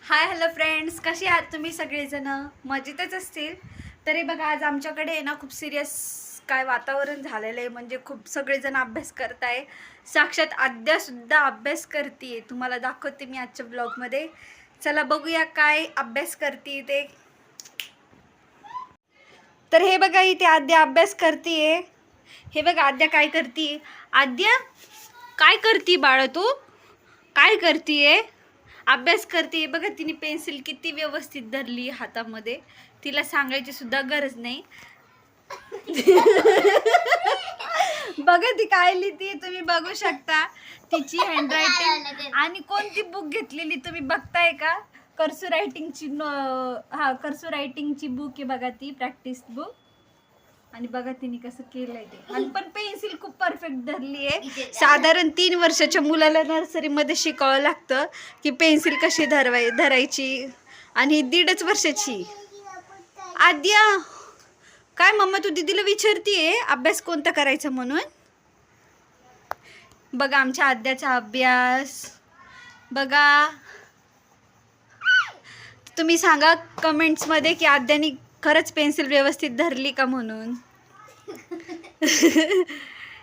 Hi hello friends, कशी आहात तुम्ही सगळेजण? मजेतच असतील. तरी बघा, आज आमच्याकडे आहे ना खूप सिरियस काय वातावरण झालेलं आहे. म्हणजे खूप सगळेजण अभ्यास करताय. साक्षात आद्यासुद्धा अभ्यास करते. तुम्हाला दाखवते मी आजच्या ब्लॉगमध्ये. चला बघूया काय अभ्यास करते ते. तर हे बघा, इथे आद्या अभ्यास करते. हे बघा आद्या काय करते. आद्या काय करते बाळा, तू काय करतीये? अभ्यास करते. बघा तिने पेन्सिल किती व्यवस्थित धरली हातामध्ये. तिला सांगायची सुद्धा गरज नाही. बघा ती काय लिहिते, तुम्ही बघू शकता तिची हँडरायटिंग. आणि कोणती बुक घेतलेली तुम्ही बघताय का? कर्सू रायटिंगची कर्सू रायटिंगची बुक आहे बघा, ती प्रॅक्टिस बुक. आणि बघा तिने कसं केलंय ते. आणि पण पेन्सिल खूप परफेक्ट धरली आहे. साधारण 3 वर्षाच्या मुलाला नर्सरीमध्ये शिकावं लागतं की पेन्सिल कशी धरायची. आणि 1.5 वर्षाची आद्या काय मम्मा तू दीदीला विचारतीये अभ्यास कोणता करायचा म्हणून. बघा आमच्या आद्याचा अभ्यास बघा. तुम्ही सांगा कमेंट्स मध्ये की आद्यानी खरंच पेन्सिल व्यवस्थित धरली का म्हणून.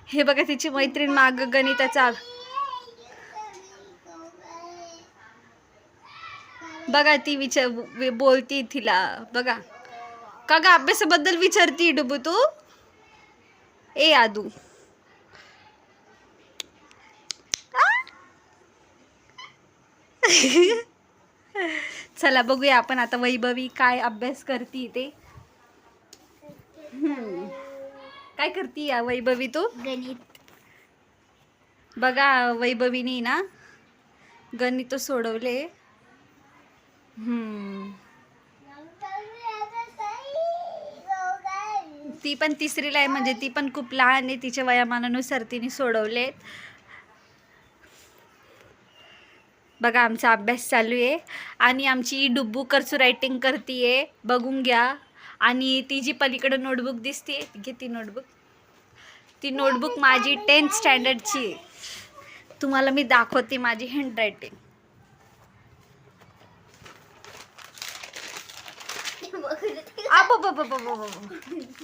हे बघा तिची मैत्रीण माग गणिताचा बघा ती बोलती तिला. बघा का ग अभ्यासाबद्दल विचारती डुबू तू. ए आदू चला बघूया आपण आता वैभवी काय अभ्यास करती ते. काय करती या वैभवी तू? गणित. बघा वैभवीनी ना गणित सोडवले. ती पण 3रीला आहे, म्हणजे ती पण खूप लहान आहे. तिच्या वयामानानुसार तिने सोडवले. बघा आमचा अभ्यास चालू आहे. आणि आमची डुब्बू कर्सू रायटिंग करतीये, बघून घ्या. आणि ती जी पलीकडे नोटबुक दिसते घे ती नोटबुक. ती नोटबुक माझी 10th स्टँडर्डची. तुम्हाला मी दाखवते माझी हँडरायटिंग.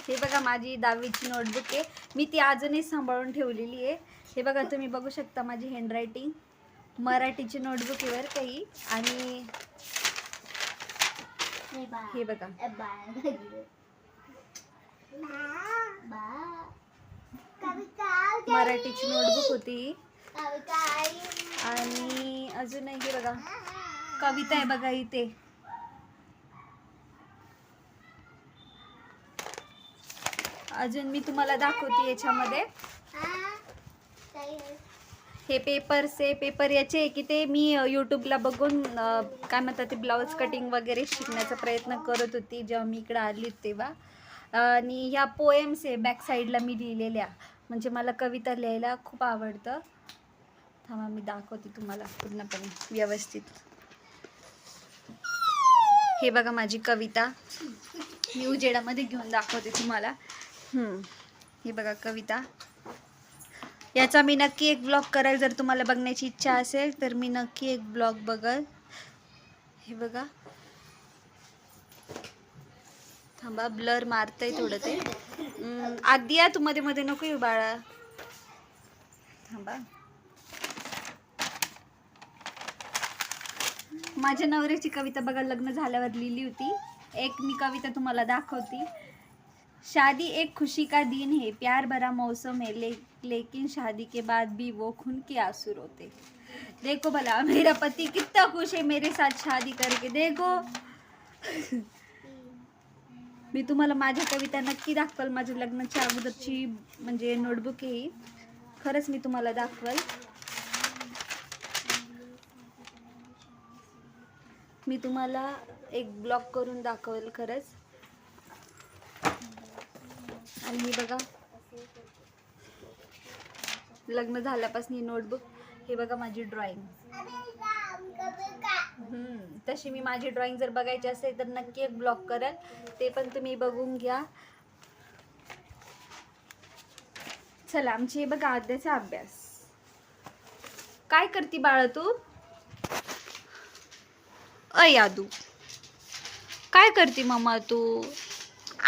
हे बघा माझी 10वीची नोटबुक आहे. मी ती अजूनही सांभाळून ठेवलेली आहे. हे बघा तुम्ही बघू शकता माझी हँडरायटिंग. मराठीची नोटबुक आहे बरं काही. आणि हे बघा मराठीची नोटबुक होती. आणि अजून हे बघा कविता आहे बघा इथे. अजून मी तुम्हाला दाखवते याच्यामध्ये. हे पेपर्स आहे. पेपर याचे आहे की ते मी यूट्यूबला बघून काय म्हणतात ते ब्लाऊज कटिंग वगैरे शिकण्याचा प्रयत्न करत होती जेव्हा मी इकडे आली तेव्हा. आणि ह्या पोएम्स आहे बॅक साईडला मी लिहिलेल्या. म्हणजे मला कविता लिहायला खूप आवडतं. थांबा मी दाखवते तुम्हाला पूर्णपणे व्यवस्थित. हे बघा माझी कविता. मी उजेडामध्ये घेऊन दाखवते तुम्हाला. हे बघा कविता. याचा मी नक्की एक ब्लॉग करेल. जर तुम्हाला बघण्याची इच्छा असेल तर मी नक्की एक ब्लॉग बघल. हे बघा थांबा ब्लर मारतंय थोडं ते. आद्या तू मध्ये मध्ये नको येऊ बाळा. थांबा. माझ्या नवऱ्याची कविता बघा लग्न झाल्यावर लिहिली होती. एक मी कविता तुम्हाला दाखवती. शादी एक खुशी का दिन है, प्यार भरा मौसम है, लेकिन शादी के बाद भी वो खून के आंसू रोते. देखो भला मेरा पति कितना खुश है मेरे साथ शादी करके. देखो. मी तुम्हाला माझ्या कविता नक्की दाखवल. माझ्या लग्नाच्या अगोदरची म्हणजे नोटबुक आहे. खरंच मी तुम्हाला दाखवल. मी तुम्हाला एक ब्लॉग करून दाखवेल खरंच. आणि ही बघा लग्न झाल्यापासून ही नोटबुक. हे बघा माझी ड्रॉइंग. तशी मी माझी ड्रॉइंग जर बघायची असेल तर नक्की एक ब्लॉग करेल. ते पण तुम्ही बघून घ्या. चला आमची बघा आद्याचा अभ्यास. काय करती बाळा तू? यादू काय करते मम्मा तू?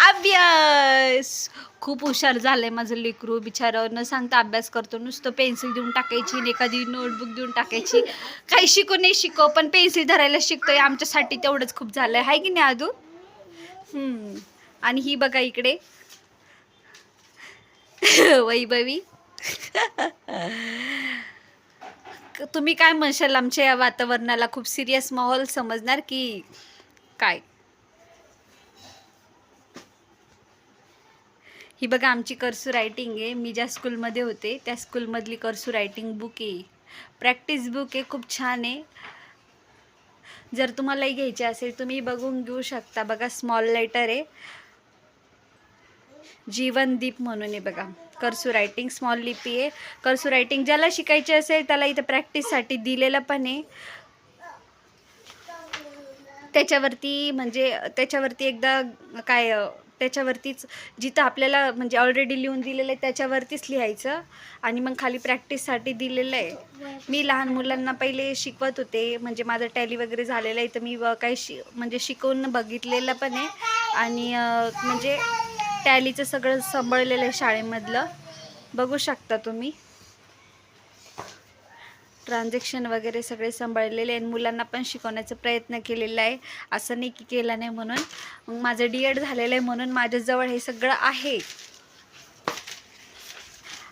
अभ्यास. खूप हुशार झालंय माझं लेकरू, बिचारं न सांगता अभ्यास करतो. नुसतं पेन्सिल देऊन टाकायची, एखादी नोटबुक देऊन टाकायची. काही शिकू नाही शिकव, पण पेन्सिल धरायला शिकतोय. आमच्यासाठी तेवढंच खूप झालंय, हाय की नाही आदू? आणि ही बघा इकडे वैभवी. तुम्ही काय म्हणशाल आमच्या या वातावरणाला? खूप सिरियस माहोल समजणार की काय? ही बघा आमची कर्सू रायटिंग आहे. मी ज्या स्कूलमध्ये होते त्या स्कूलमधली कर्सू रायटिंग बुक आहे. प्रॅक्टिस बुक आहे, खूप छान आहे. जर तुम्हालाही घ्यायचे असेल तुम्ही बघून घेऊ शकता. बघा स्मॉल लेटर आहे, जीवनदीप म्हणून आहे बघा. कर्सू रायटिंग स्मॉल लिपी आहे. कर्सू रायटिंग ज्याला शिकायचे असेल त्याला इथं प्रॅक्टिससाठी दिलेलं पण आहे. त्याच्यावरती एकदा काय त्याच्यावरतीच जिथं आपल्याला म्हणजे ऑलरेडी लिहून दिलेलं आहे त्याच्यावरतीच लिहायचं आणि मग खाली प्रॅक्टिससाठी दिलेलं आहे. मी लहान मुलांना पहिले शिकवत होते, म्हणजे माझं टॅली वगैरे झालेलं आहे, तर मी काही म्हणजे शिकवून बघितलेलं पण आहे आणि म्हणजे टॅलीचं सगळं सांभाळलेलं आहे शाळेमधलं. बघू शकता तुम्ही, ट्रान्झॅक्शन वगैरे सगळे सांभाळलेले आणि मुलांना पण शिकवण्याचा प्रयत्न केलेला आहे. असं नाही की केला नाही म्हणून. मग माझं DED झालेलं आहे म्हणून माझ्याजवळ हे सगळं आहे.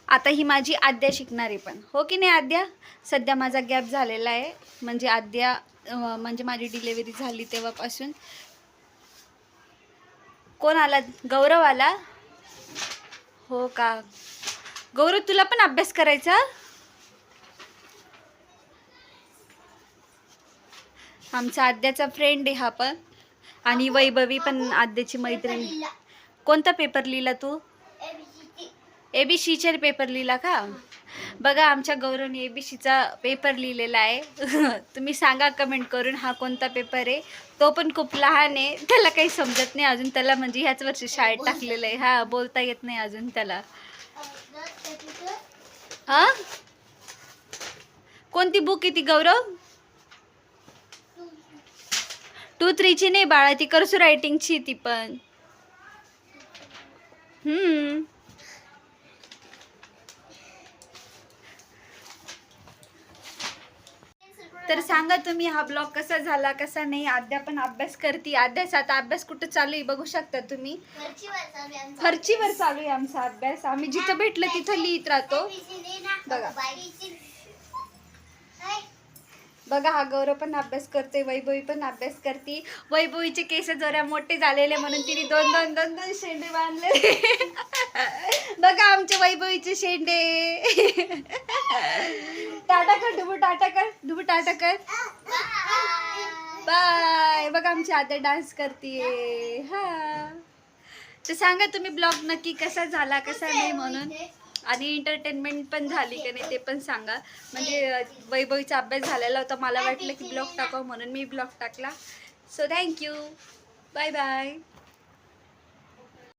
आता ही माझी आद्या शिकणार आहे पण, हो की नाही आद्या? सध्या माझा गॅप झालेला आहे, म्हणजे आद्या म्हणजे माझी डिलेवरी झाली तेव्हापासून. कोण आला? गौरव आला? हो का? गौरव तुला पण अभ्यास करायचा? आमचा आद्याचा फ्रेंड आहे हा पण. आणि वैभवी पण आद्याची मैत्रीण. कोणता पेपर लिहिला तू? ABCचा पेपर लिहिला का? बघा आमच्या गौरवने ABCचा पेपर लिहिलेला आहे. तुम्ही सांगा कमेंट करून हा कोणता पेपर आहे. तो पण खूप लहान आहे, त्याला काही समजत नाही अजून. त्याला म्हणजे ह्याच वर्षी शाळेत टाकलेलं आहे. हा, बोलता येत नाही अजून त्याला. हा, कोणती बुक आहे ती गौरव? 2-3ची नाही बाळा, ती कर्सू रायटिंगची ती पण. तर सांगा तुम्ही हा ब्लॉग कसा झाला कसा नाही. आद्या पण अभ्यास करते. आद्याचा आता अभ्यास कुठं चालू आहे बघू शकता तुम्ही. फरचीवर चालू आहे आमचा अभ्यास. आम्ही जिथं भेटलं तिथं लिहित राहतो. बघा बघा हा गौरव पण अभ्यास करते, वैभवी पण अभ्यास करते. वैभवीचे केस जरा मोठे झालेले म्हणून तिने दोन शेंडे बांधले. बघा आमच्या वैभवीचे शेंडे. टाटा कर डुबू, टाटा कर डुबू, टाटा कर, बाय. बघा आमची आद्या डान्स करते. हा, तर सांगा तुम्ही ब्लॉग नक्की कसा झाला कसा नाही म्हणून. आणि एंटरटेनमेंट पण झाली का नाही ते पण सांगा. म्हणजे वैभवीचा अभ्यास झालेला होता, मला वाटलं की ब्लॉग टाकावं म्हणून मी ब्लॉग टाकला. So thank you, bye bye.